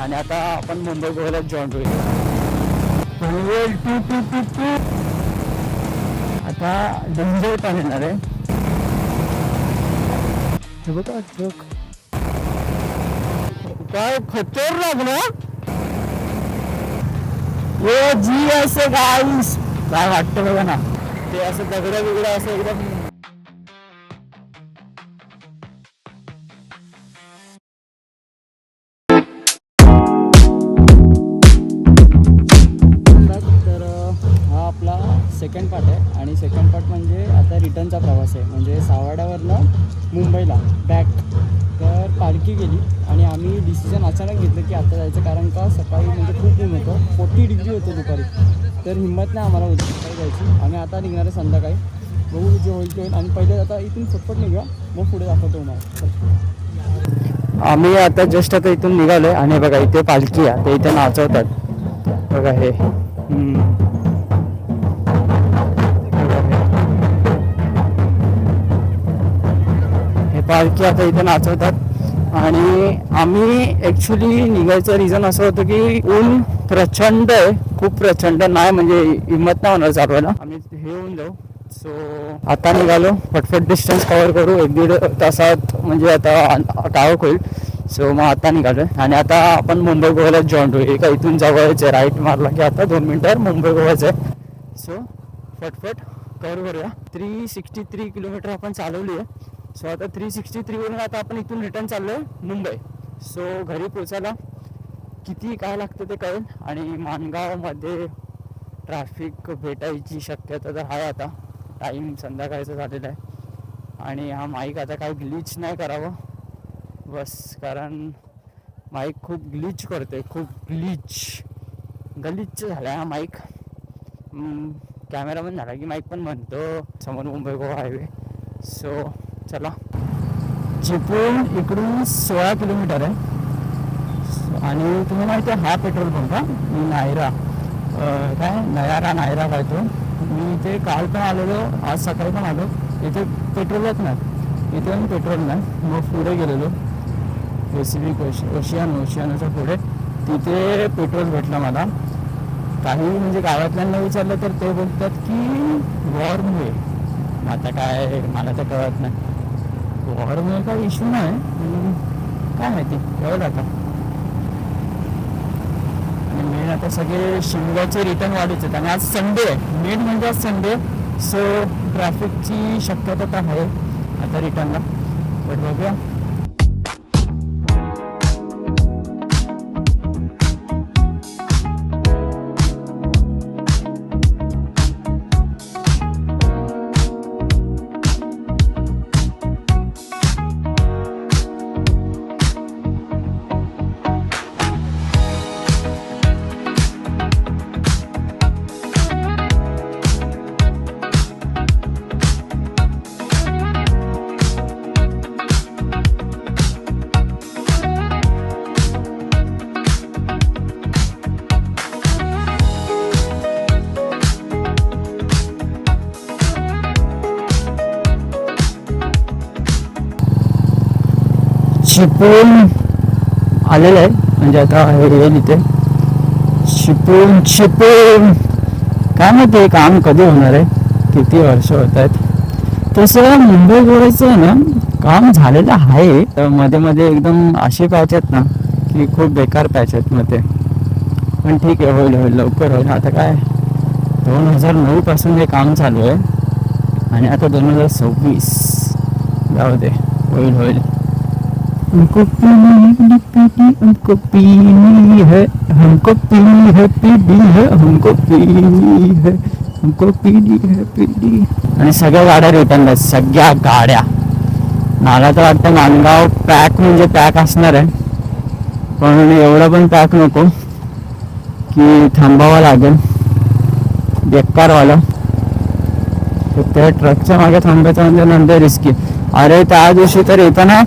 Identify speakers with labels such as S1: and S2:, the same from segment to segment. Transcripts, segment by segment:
S1: आणि आता आपण मुंबई गोव्याला जॉईन होईल. आता डेंजर पण येणार आहे. हे बघा ट्रक काय खतरनाक ना. ये जी असं गाईस काय वाटतं बघा ना, ते असं दगडं बिगडं असं एकदम सेकंड पार्ट आहे. आणि सेकंड पार्ट म्हणजे आता रिटर्नचा प्रवास आहे, म्हणजे सावर्ड्यावरनं मुंबईला बॅक. तर पालखी गेली आणि आम्ही डिसिजन अचानक घेतलं की आता जायचं, कारण का सकाळी म्हणजे खूप ऊन होतं, 40 डिग्री होतं दुपारी. तर हिंमत नाही आम्हाला होती सकाळी जायची. आम्ही आता निघणार आहे संध्याकाळी, बघू जे होईल ते होईल. आणि पहिले आता इथून फटफट निघूया, मग पुढे दाखवतो मला. आम्ही आता जस्ट आता इथून निघालो आहे आणि बघा इथे पालखी आहे, ते इथे नाचवतात बघा. हे पालखी आता इथे नाचवतात. आणि आम्ही ॲक्च्युली निघायचं रिझन असं होतं की ऊन प्रचंड आहे, खूप प्रचंड नाही, म्हणजे हिंमत नाही होणार चालवायला. आम्ही हे होऊन जाऊ. सो आता निघालो, पटपट डिस्टन्स कव्हर करू, 1-1.5 तासात म्हणजे आता टाळक होईल. सो मग आता निघालो आणि आता आपण मुंबई गोव्याला जॉईन होईल. एका इथून जवळच आहे, राईट मारला की आता 2 मिनिटावर मुंबई गोव्याचं आहे. सो पटपट कव्हर करूया. 363 किलोमीटर आपण चालवली आहे. सो आता 363 वरून आता आपण इथून रिटर्न चाललो आहे मुंबई. सो घरी पोचायला किती काय लागतं ते कळेल. आणि माणगावमध्ये ट्रॅफिक भेटायची शक्यता तर आहे. आता टाईम संध्याकाळचं झालेलं आहे आणि हा माईक आता काही ग्लिच नाही करावं बस, कारण माईक खूप ग्लिच करतोय, खूप गलिच झाला आहे हा माईक. कॅमेरा पण झाला की माईक पण म्हणतो समोर मुंबई गोवा हायवे. सो चला, चिपळूण इकडून 16 किलोमीटर आहे. आणि तुम्ही माहिती आहे हा पेट्रोल पंप का मी नायरा नायरा काय तो, मी इथे काल पण आलेलो, आज सकाळी पण आलो. इथे पेट्रोलच नाही, इथे पण पेट्रोल नाही. मग पुढे गेलेलो पॅसिफिक ओशियानाच्या पुढे, तिथे पेट्रोल भेटलं मला. काही म्हणजे गावातल्यांना विचारलं तर ते बोलतात की वॉरमुळे. आता काय मला तर कळत नाही, वॉरमुळे काही इश्यू नाही, काय माहिती कळलं आता. आणि मेन आता सगळे शिमग्याचे रिटर्न वाढीचे आहेत आणि आज संडे आहे, मेन म्हणजे आज संडे. सो ट्रॅफिकची शक्यता तर आहे आता रिटर्नला, बट बघूया. चिपळूण आलेलं आहे, म्हणजे आता हे येईल इथे चिपळूण काय माहिती काम कधी होणार आहे, किती वर्ष होत आहेत. तसं मुंबई गोव्याचं आहे ना काम झालेलं आहे. तर मध्ये मध्ये एकदम असे पॅच आहेत ना की खूप बेकार पॅच आहेत मध्ये, पण ठीक आहे, होईल लवकर होईल. आता काय 2009 पासून हे काम चालू आहे आणि आता 2026 जाऊ दे, होईल. हमको पीनी है पीनी. आणि सगळ्या गाड्या रिटर्न आहेत, सगळ्या गाड्या. मला तर वाटतं माणगाव पॅक म्हणजे पॅक असणार आहे, पण एवढं पण पॅक नको की थांबावं लागेल बेकारवाला. त्या ट्रकच्या मागे थांबायचं म्हणजे नंतर रिस्की. अरे त्या दिवशी तर येताना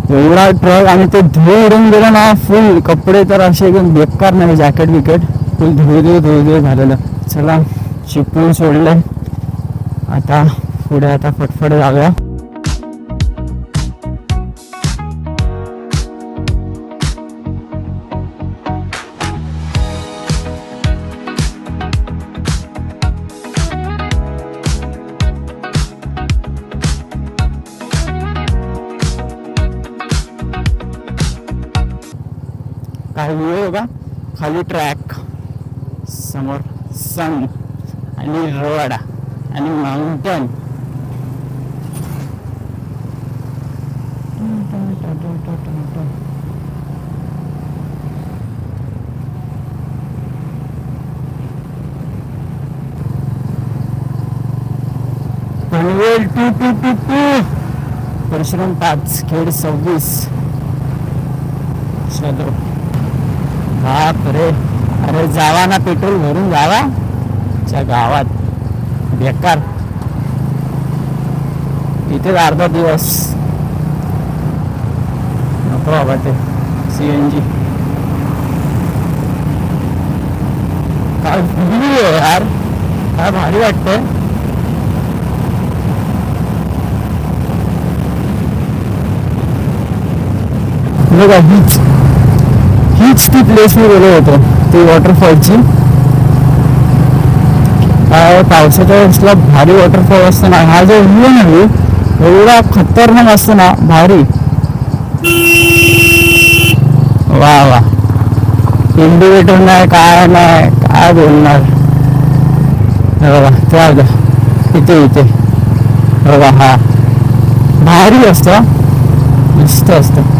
S1: एवढा ट्रक आणि ते धूळ उडून गेलं ना, फुल कपडे तर असे एकदम बेकार नाही, जॅकेट बिकेट फुल धुळे झालेलं. चला चिपळूण सोडलंय, आता पुढे आता फटफट जाऊया. काय व्ह्यू बघा, खाली ट्रॅक, समोर सन आणि रोड आणि माउंटन. पनवेल 2222, परशुराम 5, खेड 26. चलो बाप रे, अरे जावा ना, पेट्रोल भरून जावा च्या गावात. बेकार, इथे अर्धा दिवस नको बाबा ते CNG. काय आहे यार, काय भारी वाटतंय. बघा हीच ती प्लेस मी गेलो होतो, ती वॉटरफॉलची. काय पावसाच्या वेळेसला भारी वॉटरफॉल असतो ना. हा जो व्ह्यू आहे ना, एवढा खतरनाक असतो ना, भारी. वा वा, इंडिकेटर नाही, काय नाही, काय बोलणार. बघा त्या इथे इथे बघा, हा भारी असतं, मस्त असतं.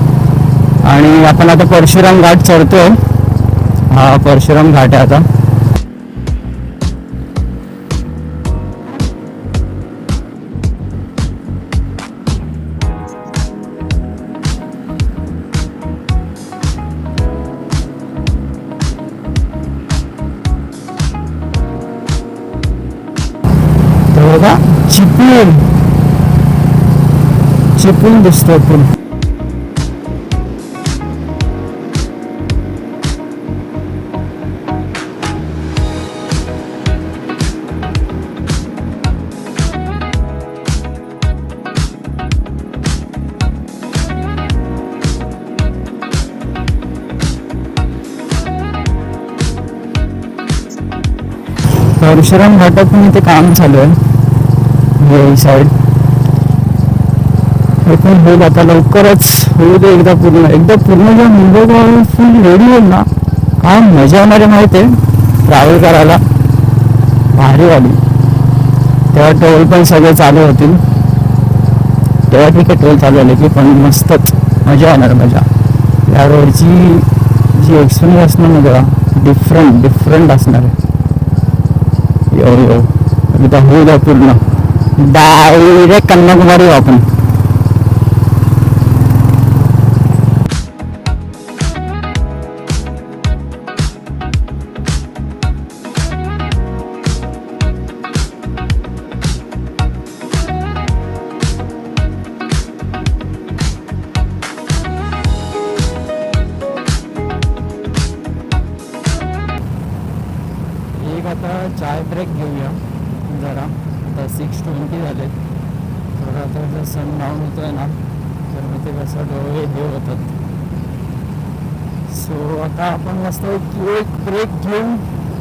S1: आणि आपण आता परशुराम घाट चढतोय. हा परशुराम घाट आहे आता. बघा चिपळूण दिसतोय पूर्ण. परशुराम घाटातून इथे काम चालू आहे, हे साईड. हे पण होईल आता लवकरच, होऊ दे एकदा पूर्ण. एकदा पूर्ण जेव्हा मुंबई फुल रेडी होईल ना, काय मजा येणार आहे माहिती आहे ट्रॅव्हल करायला, भारी वाली. तेव्हा टोल पण सगळे चालू होतील, तेव्हा ठीक आहे टोल चालू झाले की, पण मस्तच मजा येणार, मजा. या रोडची जी एक्सपिरियन्स असणार ना तेव्हा डिफरंट असणार आहे. यो एकदा होऊ द्या पूर्ण, डायरेक्ट कन्याकुमारी आपण. आता चाय ब्रेक घेऊया जरा. आता 6:20 झाले. थोडा आता जर सन डाऊन होतो आहे ना, तर मग ते कसं डोळे हे होतात. सो आता आपण मस्त एक ब्रेक घेऊन,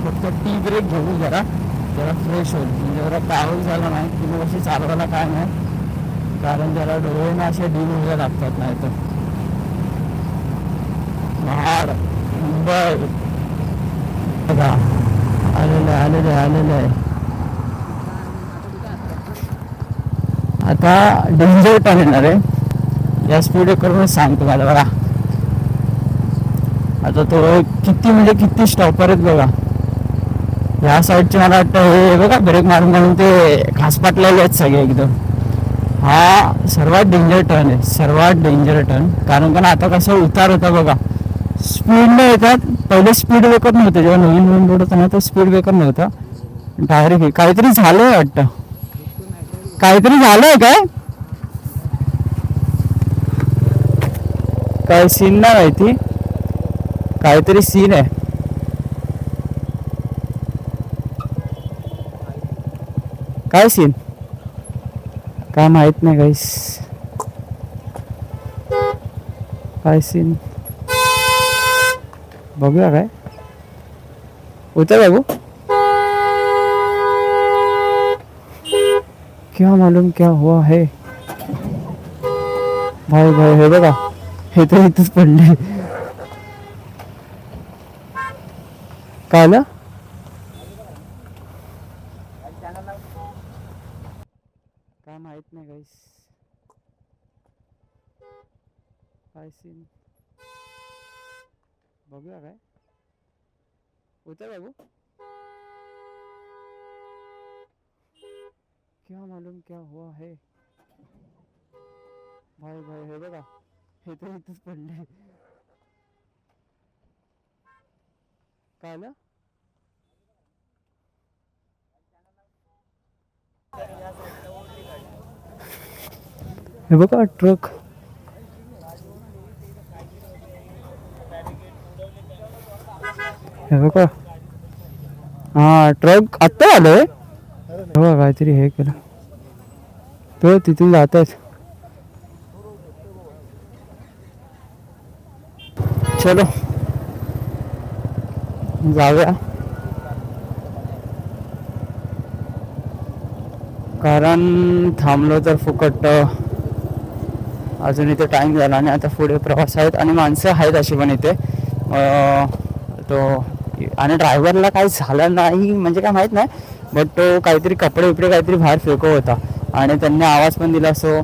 S1: फक्त टी ब्रेक घेऊ जरा फ्रेश होईल. म्हणजे जरा ट्रॅव्हल झाला नाही की मग अशी चालवायला काय नाही, कारण जरा डोळे ना असे डील व्हायला लागतात. नाही तर महाड मुंबई बघा आलेलं आहे. आता डेंजर टर्न येणार आहे, या स्पीड करूनच सांगतो मला. बघा आता तो किती स्टॉपर आहेत बघा. ह्या साईडचे मला वाटतं हे बघा, ब्रेक मारून म्हणून ते घासपाटलेले आहेत सगळे एकदम. हा सर्वात डेंजर टर्न आहे, सर्वात डेंजर टर्न. कारण का आता कसं उतार होता बघा, स्पीडने येतात. पहिले स्पीड ब्रेकर नव्हतं, जेव्हा नवीन रोड होता ना, तर स्पीड ब्रेकर नव्हता. डायरेक्ट काहीतरी झालंय वाटतं, काहीतरी झालंय काय सीन नाही माहिती, काहीतरी सीन आहे. काय सीन काय माहित नाही गाईस, काय सीन बघूया काय उतर बाबू. क्या मालूम क्या हुआ है भाई. हे बघा, हे तर इथंच पडले. काय आलं? काय माहित नाही गाईस, काय सीन बघूया काय उतर बाबू, क्या मालूम क्या हुआ है भाई भाई. हे बघा, हे तर इथंच पडले. काय आलं? हे बघा ट्रक, हे बघा. हा ट्रक आत्ता आलोय. बघा काहीतरी हे केलं, तो तिथून जातात. चलो जाऊया, कारण थांबलो तर फुकट. अजून इथे टाईम झाला आणि आता पुढे प्रवास आहेत आणि माणसं आहेत अशी पण इथे. तो आणि ड्रायव्हरला काही झालं नाही म्हणजे काय माहीत नाही, बट तो काहीतरी कपडे बिपडे काहीतरी बाहेर फेकत होता आणि त्यांनी आवाज पण दिला. सो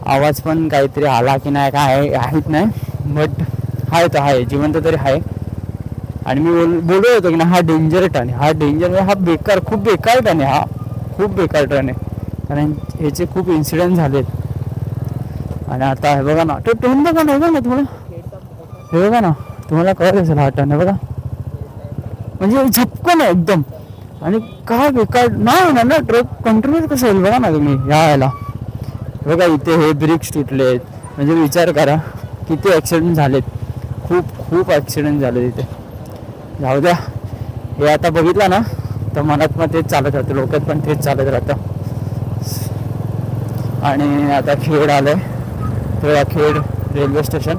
S1: आवाज पण काहीतरी आला की नाही काय माहीत नाही, बट आहे तो आहे जिवंत तरी आहे. आणि मी बोलत होतो की ना हा डेंजर टर्न आहे, हा डेंजर, हा बेकार, खूप बेकार टर्न आहे, हा खूप बेकार टर्न आहे. कारण ह्याचे खूप इन्सिडेंट झालेत. आणि आता हे बघा ना, तो टर्न बघा ना, बघा ना तुम्हाला, हे बघा ना तुम्हाला कळत असेल हा टर्न, बघा म्हणजे झपकन आहे एकदम. आणि काय बेकार नाही होणार ना, ट्रक कंट्रोल कसं होईल बघा ना तुम्ही यायला. बघा इथे हे ब्रिक्स तुटलेत, म्हणजे विचार करा किती ॲक्सिडेंट झालेत, खूप खूप ॲक्सिडेंट झाले तिथे. जाऊ द्या, हे आता बघितलं ना तर मनात पण तेच चालत राहतं, लोकात पण तेच चालत राहतं. आणि आता खेड आलं आहे, तर खेड रेल्वे स्टेशन.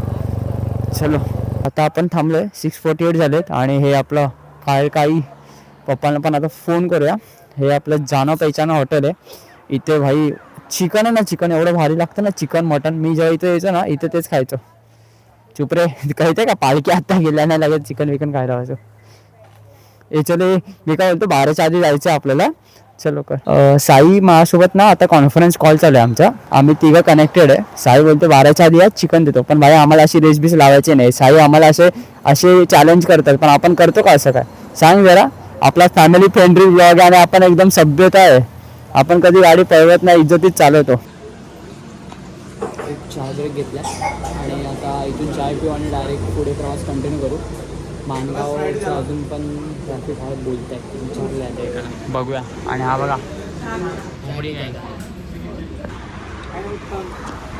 S1: चलो आता आपण थांबलो आहे, 6:48 झालेत. आणि हे आपलं काही पप्पांना पण आता फोन करूया. हे आपलं जाना पहिचाना हॉटेल आहे. इथे भाई चिकन आहे ना, चिकन एवढं भारी लागतं ना, चिकन मटन. मी जेव्हा इथे यायचो ना, इथे तेच खायचो. चुप रे, कळते का पालखी आत्ता गेल्या नाही लागत चिकन विकन खायला व्हायचं. चले मी काय बोलतो, 12च्या आधी जायचं आपल्याला. चलो कर. साई माझ्यासोबत ना आता कॉन्फरन्स कॉल चालू आहे आमचा, आम्ही तिघं कनेक्टेड आहे. साई बोलतो 12च्या आधी या चिकन देतो, पण भाई आम्हाला अशी रेसबीस लावायची नाही. साई आम्हाला असे चॅलेंज करतात, पण आपण करतो का असं काय सांग जरा. आपला फॅमिली फ्रेंडली ब्लॉग आणि आपण एकदम सभ्यता आहे, आपण कधी गाडी पळवत नाही, इज्जतीत चालवतो. एक चहा ब्रेक घेतला आणि आता इथून चाय पिऊ आणि डायरेक्ट पुढे प्रवास कंटिन्यू करू. मानगावचं अजून पण ट्रॅफिक आहे बोलत आहे, विचारलं आहे बघूया. आणि हा बघा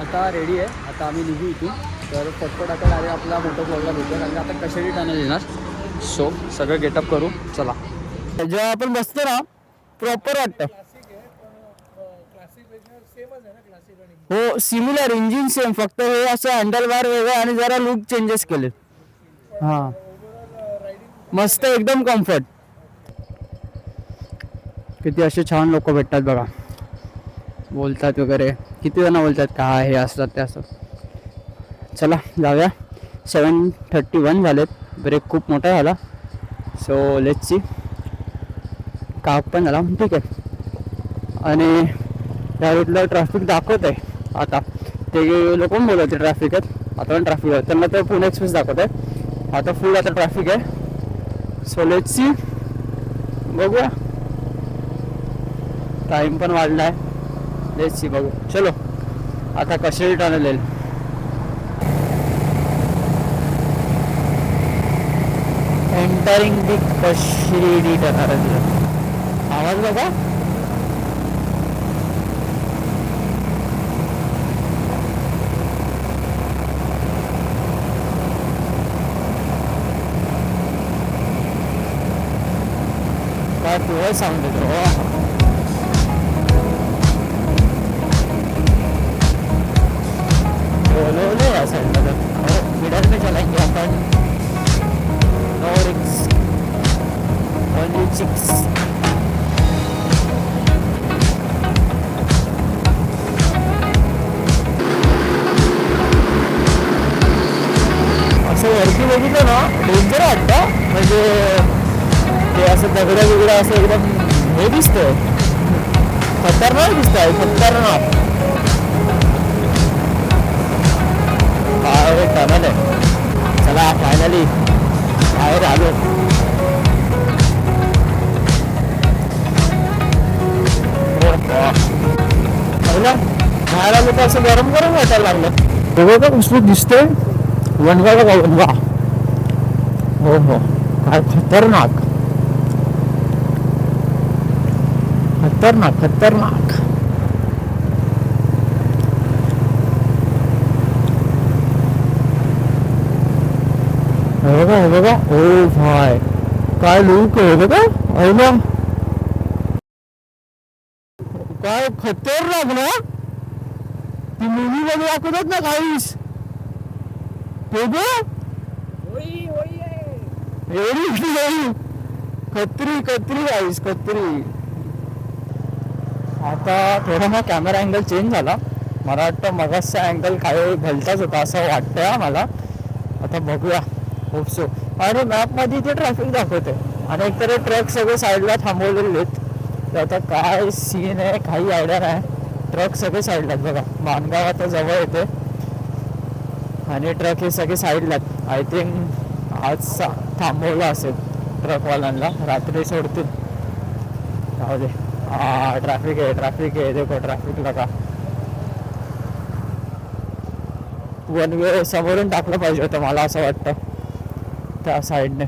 S1: आता रेडी आहे. आता आम्ही निघू इथून, तर पटपट आता डायरेक्ट आपला मोठं फ्लॉगला भेटतो, कारण आता कशाही टायनल येणार. सो सगळं गेटअप करू चला. जेव्हा आपण बसतो ना प्रॉपर वाटतं. हो सिमिलर, इंजिन सेम, फक्त हे असं हँडल बार वेगळं आणि जरा लुक चेंजेस केले. हां मस्त एकदम कम्फर्ट. किती असे छान लोक भेटतात बघा, बोलतात वगैरे, किती जण बोलतात काय हे असतात ते असं. चला जाऊया. 7:31 झालेत, ब्रेक खूप मोठा झाला. सो लेट्स सी, काप पण झाला ठीक आहे. आणि त्या रूटला ट्रॅफिक दाखवत आहे आता, ते लोक पण बोलत होते ट्रॅफिक आहेत, आता पण ट्रॅफिक आहे. त्यांना तर पुणे एक्सप्रेस दाखवत आहे, आता फुल आता ट्रॅफिक आहे. सो लेट्स सी, बघूया. टाइम पण वाढला आहे, लेट्स सी बघू. चलो आता कशी टर्न येईल. एंटरिंग दी कशी टर्न, आवाज बघा. काय तुला साऊंड येतो बोलो या साइड में, मिडल में चलाएंगे अपन. No risk, only chicks. असं वरती बघितलं ना डेंजर वाटतं, म्हणजे ते असं दगडं बिगडं असं एकदम हे दिसतंय, खतरनाक दिसतंय, खतरनाक. काय टनल आहे. चला फायनली बाहेर आलो. पहिला बाहेर आलो तर असं गरम गरम वाटायला लागलं. बघा का कसलं दिसतंय, वनगा बघा वनगा. हो हो, काय खतरनाक खतरनाक खतरनाक. हे बघा हे बघा, ओ भाय काय लुक आहे बघा. अरे काय खतरनाक ना, ती मूवी मध्ये दाखवतात ना काहीच. कत्री कत्री आईस कत्री. आता थोडा हा कॅमेरा अँगल चेंज झाला. मला वाटतं मगाचा अँगल काय भलताच होता असं वाटतंय मला. आता बघूया, होप सो. आणि मॅपमध्ये इथे ट्रॅफिक दाखवते आणि एकतर ट्रक सगळे साईडला थांबवलेले आहेत. तर आता काय सीन आहे काही आयडिया नाही. ट्रक सगळे साईडला आहेत बघा. माणगाव आता जवळ येते आणि ट्रक हे सगळे साईडला आहेत. आय थिंक आज थांबवलं असेल ट्रकवाल्यांना, रात्री सोडतील. जाऊ दे. हा ट्रॅफिक आहे देखो, ट्रॅफिक लगा. वन वे समोरून टाकलं पाहिजे होतं मला असं वाटतं, त्या साईडने.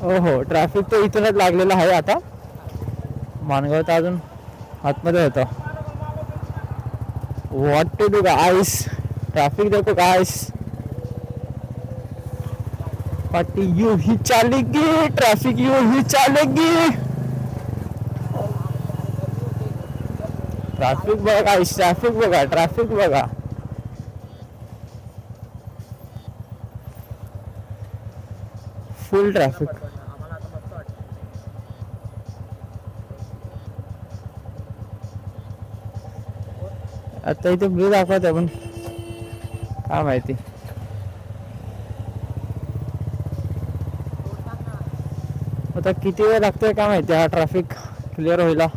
S1: हो हो, ट्रॅफिक तर इथूनच लागलेलं आहे. आता मानगाव तर अजून आतमध्ये होतं. What to do guys, traffic देखो गाइस. पार्टी यूं ही चलेगी, ट्रैफिक यूं ही चलेगी. ट्रॅफिक बघा गाइस, ट्रॅफिक बघा, ट्रॅफिक बघा. फुल ट्रॅफिक. आता इथे ब्लू दाखवत आहे पण काय माहिती. आता किती वेळ लागतोय काय माहिती हा ट्रॅफिक क्लिअर व्हायला.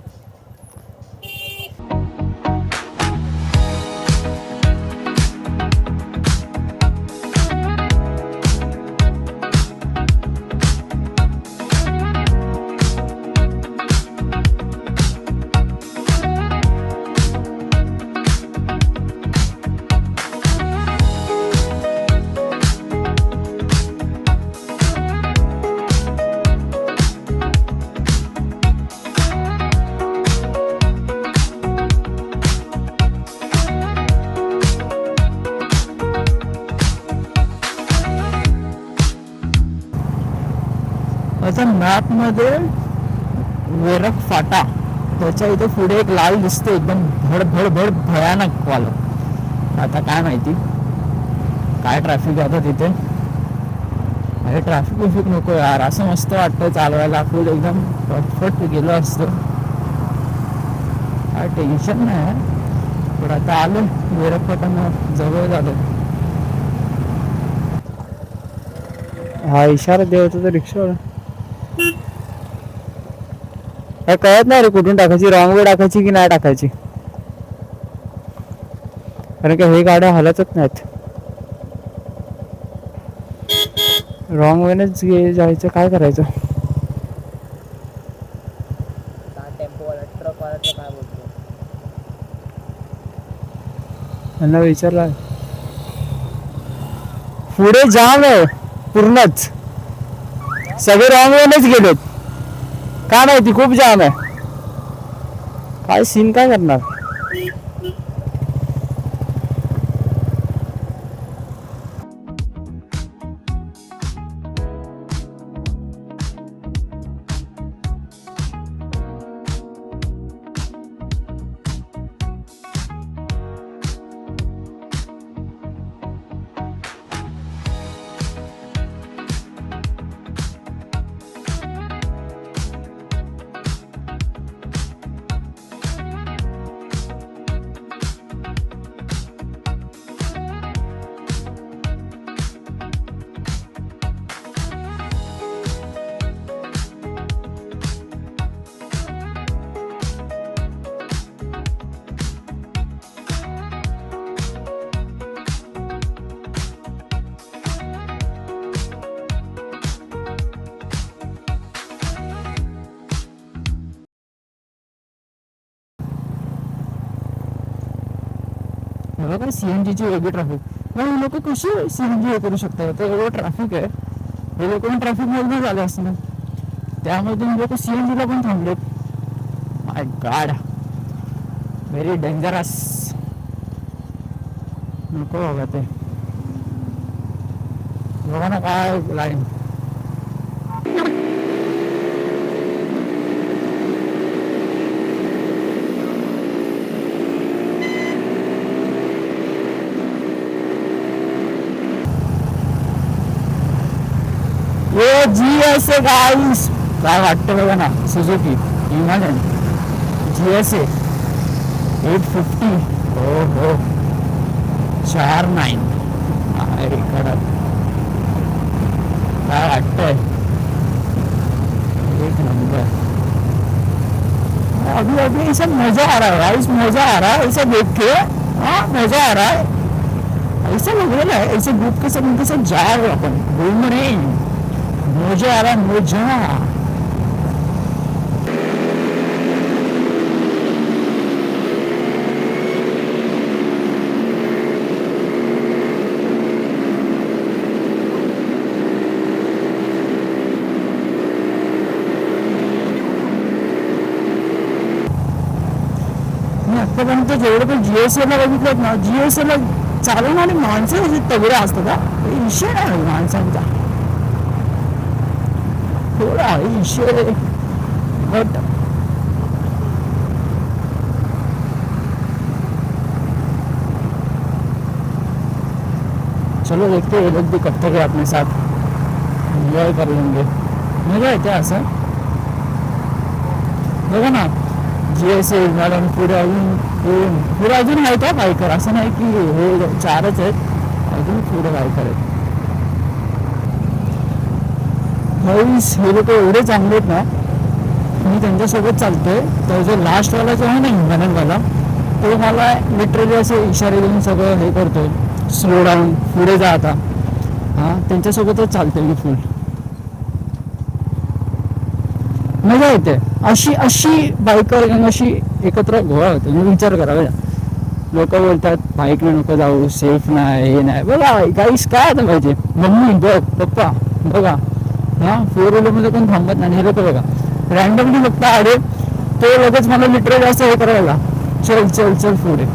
S1: आता मॅपमध्ये वेरक फाटा, त्याच्या इथे पुढे एक लाल दिसते एकदम भड भड भड भयानक वाला. आता काय माहिती काय ट्रॅफिक आहे तिथे. अरे ट्रॅफिक विफिक नको यार, असं मस्त वाटतं चालवायला. फुल एकदम पटपट गेलो असतो, काय टेन्शन नाही. पण आता आलो वेरक फाटा जवळ झालो. हा इशारा देत होता रिक्षावर. काय कळत नाही रे कुठून टाकायची, रॉंग वे टाकायची की नाही टाकायची. कारण की हे गाड्या हलतच नाहीत. रॉंग वेनेच जायचं, काय करायचं. त्यांना विचारलं, पुढे जाम आहे पूर्णच, सगळे रॉंग वेनेच गेलेत. काय माहिती खूप जाम आहे. काय सीन काय करणार. बघा CNGची वेगळी ट्रॅफिक. मग लोक कशी CNG हे करू शकतात? तर एवढं ट्रॅफिक आहे, हे लोक पण ट्रॅफिक मधून झाले असणार, त्यामध्ये लोक CNGला पण थांबलेत. माय गॉड, व्हेरी डेंजरस. नको बाबा ते. बघा ना काय लाईन. ये GSA गाईस, काय वाटतं बघा ना, सुझुकी हिमालयन GSA 850. हो हो, 49. कडक. काय वाटतंय, एक नंबर. अभी अभी ऐसा मजा आ रहा है गाइस, मजा आ रहा है ऐसा देख के. हाँ मजा आ रहा है, ऐसा लग रहा है ऐसे ग्रुप के सब उनके साथ जा रहे अपन घूमने. मजा आ रहा है, मजा. मी आतापर्यंत जेवढे पण GSAला बघितलं ना, GSAला चालवणारी माणसं अशी तगडे असतात. हा विषय नाही माणसांचा, थोडा विषय. बट चलो देखते हैं ये लोग भी कब तक है अपने साथ, एंजॉय कर लेंगे. मजा येते असं. बघा ना GSA हिमालयन पुढे अजून आहे का बायकर, असं नाही की हे 4च आहेत, अजून पुढे बायकर आहेत. हे लोक एवढे चांगले आहेत ना, मी त्यांच्यासोबत चालतोय. तर जो लास्टवाला जो आहे ना हिमालयनवाला, तो मला लिटरली असे इशारे देऊन सगळं हे करतोय, स्लो डाऊन, पुढे जा आता. हां, त्यांच्यासोबतच चालतोय मी फुल. मजा येते अशी बायकर गँग अशी एकत्र गोळा होते. मी विचार करा, लोक बोलतात बाईकने नको जाऊ, सेफ नाही, हे नाही. बघा गाईस, काय आता पाहिजे, मम्मी बघ, पप्पा बघा, हां 4 व्हीलरमध्ये कोण थांबत नाही. हे लोक बघा रँडमली बघता अरे, तो लगेच मला लिटरली असं हे करायला, चल चल चल पुढे,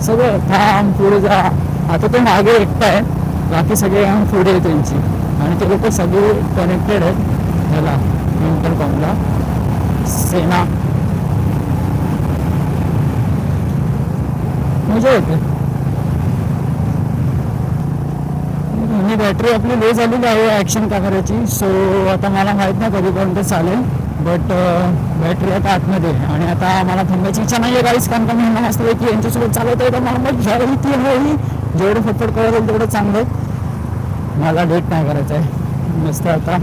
S1: सगळं थांब पुढे जा. आता तो मागे एकटा आहे, बाकी सगळे पुढे आहे त्यांची, आणि ते लोक सगळे कनेक्टेड आहेत ह्याला इंटरकॉमला, सेना. मजा येते. आणि बॅटरी आपली लो झालेली आहे ॲक्शन कॅमेऱ्याची, सो आता मला माहीत नाही कधीपर्यंत चालेल. बट बॅटरी आता आतमध्ये, आणि आता मला थांबायची इच्छा नाही आहे गाईस, कारण का मी मस्त की यांच्यासोबत चालवता येतं. मला मग ती हवी, जेवढं फटफट करत येईल तेवढं चांगलं. मला लेट नाही करायचं आहे, मस्त. आता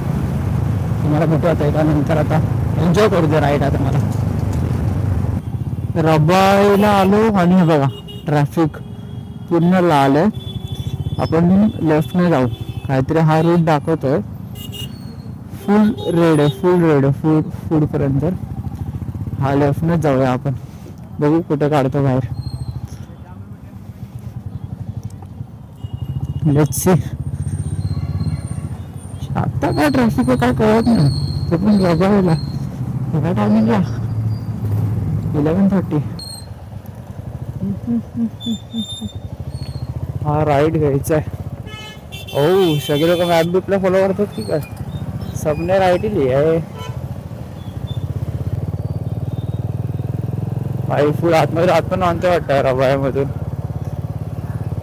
S1: तुम्हाला भेटू आता एका नंतर, आता एन्जॉय करू दे राईड. आता मला रबाळीला आलो, आणि हे बघा ट्रॅफिक पूर्ण लाल आहे. आपण लेफ्टने जाऊ, काहीतरी हा रूट दाखवतोय, फुल रेड आहे, फुल रेड आहे, फूडपर्यंत. हा लेफ्टनेच जाऊया आपण, बघू कुठं काढतो बाहेर. Let's see. आता काय ट्रॅफिक काय कळत नाही, ते पण रबाळीला एका टायमिंगला 11:30. हा राईड घ्यायचा आहे. ओ सगळे लोक मॅप बिपला फॉलो करतात की काय, सबने राईट ही लिया है. भाई फुल आतमध्ये आत पण आणते वाटतं रबाळ्यामधून.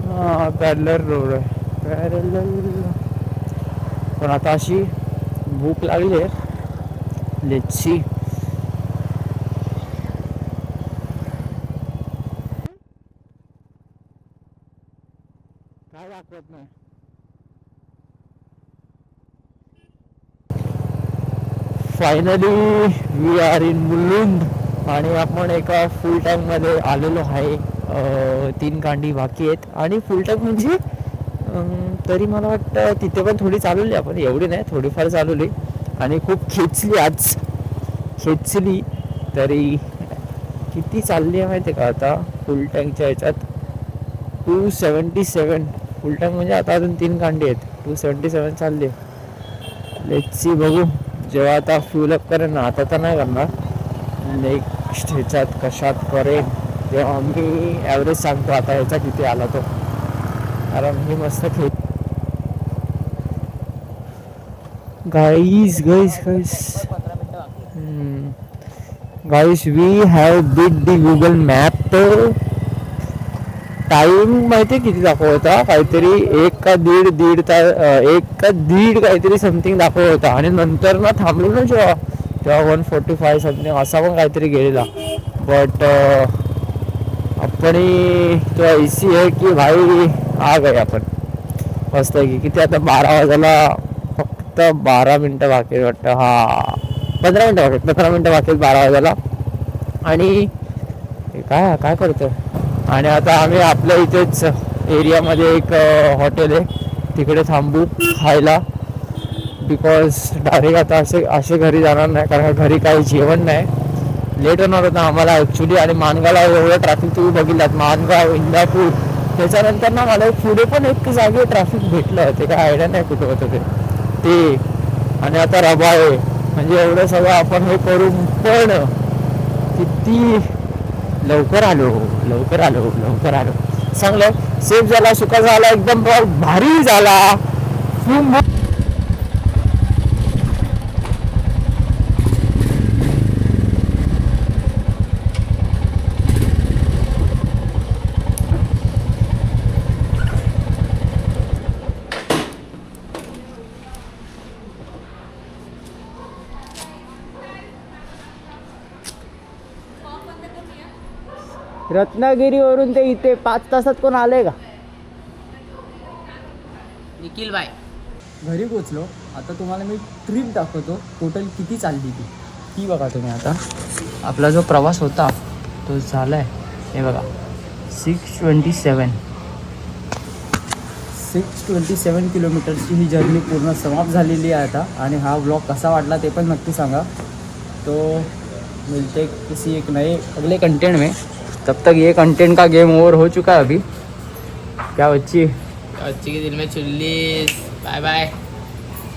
S1: हा पॅरलर रोड आहे, पॅरलल. पण आता अशी भूक लागली आहे, लेट्स सी. काय दाखवत नाही. Finally we are in Mulund, आणि आपण एका फुल टँकमध्ये आलेलो आहे. 3 कांडी बाकी आहेत, आणि फुल टँक म्हणजे तरी मला वाटतं तिथे पण थोडी चालवली आपण, एवढी नाही, थोडीफार चालवली, आणि खूप खेचली आज, खेचली तरी किती चालली आहे माहिती आहे का आता फुल टँकच्या ह्याच्यात 277 फुल टँक म्हणजे आता अजून 3 कांडी आहेत 277 चालली आहे. लेट्स सी बघू जेव्हा आता फ्यूल अप करेन ना आता तर नाही करणार नेक्स्ट ह्याच्यात कशात करेन जेव्हा मी ॲव्हरेज सांगतो आता ह्याचा किती आला तो कारण मी मस्त खेळ guys guys we have beat the Google map. Time माहिती किती दाखवत होता काहीतरी 1 का दीड काहीतरी समथिंग दाखवत होता आणि नंतर ना थांबलो ना तेव्हा 145 समथिंग असा पण काहीतरी गेलेला. बट आपण तो ऐसी आहे की भाई आ गए आपण मस्त आहे की किती आता 12 वाजायला फक्त 12 मिनटं बाकी वाटतं. हा 15 मिनटं बाकी 12 वाजायला. आणि काय काय करतो आणि आता आम्ही आपल्या इथेच एरियामध्ये एक हॉटेल आहे तिकडे थांबू खायला बिकॉज डायरेक्ट आता असे घरी जाणार नाही कारण घरी काही जेवण नाही लेट होणार होतं आम्हाला ॲक्च्युली. आणि माणगावला एवढं ट्रॅफिक तुम्ही बघितलात माणगाव इंदापूर त्याच्यानंतर ना मला पुढे पण एक जागे ट्रॅफिक भेटलं ते काय आयडिया नाही कुठं होतं ते आणि आता रबाळे म्हणजे एवढं सगळं आपण हे करून पण किती लवकर आलो चांगलं सेफ झाला सुका झाला एकदम भारी झाला. रत्नागिरीवरून ते इथे 5 तासात कोण आलंय का?
S2: निखिल भाई
S1: घरी पोचलो. आता तुम्हाला मी ट्रिप दाखवतो टोटल किती चालली ती बघा तुम्ही. आता आपला जो प्रवास होता तो झाला आहे हे बघा 627 किलोमीटरची ही जर्नी पूर्ण समाप्त झालेली आहे आता. आणि हा ब्लॉग कसा वाटला ते पण नक्की सांगा. तो मिलते किसी एक नए अगले कंटेंट में. तब तक ये कंटेंट का गेम ओवर हो चुका है अभी. क्या बच्ची
S2: के दिल में चुल्ली. बाय बाय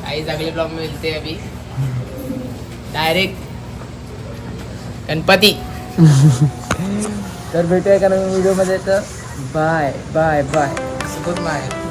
S2: गाइस अगले ब्लॉग में मिलते हैं अभी डायरेक्ट गणपती.
S1: तर भेटूया एका नवीन व्हिडिओमध्ये. तर bye bye bye
S2: good bye.